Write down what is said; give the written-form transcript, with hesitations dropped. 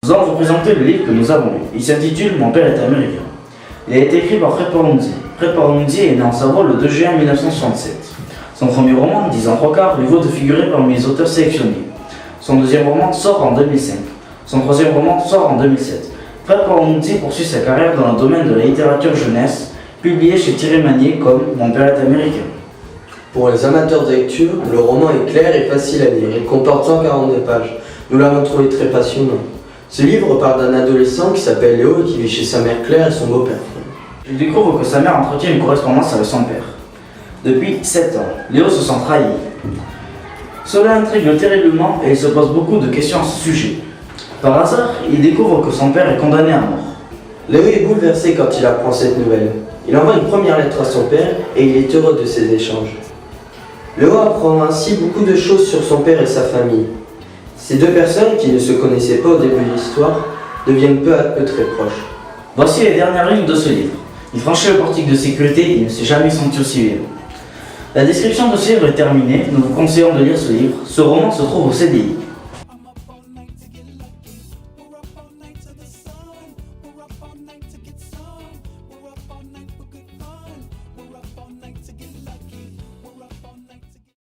Nous allons vous présenter le livre que nous avons lu. Il s'intitule « Mon père est américain ». Il a été écrit par Fred Porlundy. Fred Porlundy est né en Savoie le 2 juin 1967. Son premier roman, 10 ans 3/4, lui vaut de figurer parmi les auteurs sélectionnés. Son deuxième roman sort en 2005. Son troisième roman sort en 2007. Fred Porlundy poursuit sa carrière dans le domaine de la littérature jeunesse, publié chez Thierry Magnier comme « Mon père est américain ». Pour les amateurs de lecture, le roman est clair et facile à lire. Il comporte 142 pages. Nous l'avons trouvé très passionnant. Ce livre parle d'un adolescent qui s'appelle Léo et qui vit chez sa mère Claire et son beau-père. Il découvre que sa mère entretient une correspondance avec son père. Depuis 7 ans, Léo se sent trahi. Cela intrigue terriblement et il se pose beaucoup de questions à ce sujet. Par hasard, il découvre que son père est condamné à mort. Léo est bouleversé quand il apprend cette nouvelle. Il envoie une première lettre à son père et il est heureux de ces échanges. Léo apprend ainsi beaucoup de choses sur son père et sa famille. Ces deux personnes, qui ne se connaissaient pas au début de l'histoire, deviennent peu à peu très proches. Voici les dernières lignes de ce livre. Il franchit le portique de sécurité et il ne s'est jamais senti aussi libre. La description de ce livre est terminée. Nous vous conseillons de lire ce livre. Ce roman se trouve au CDI.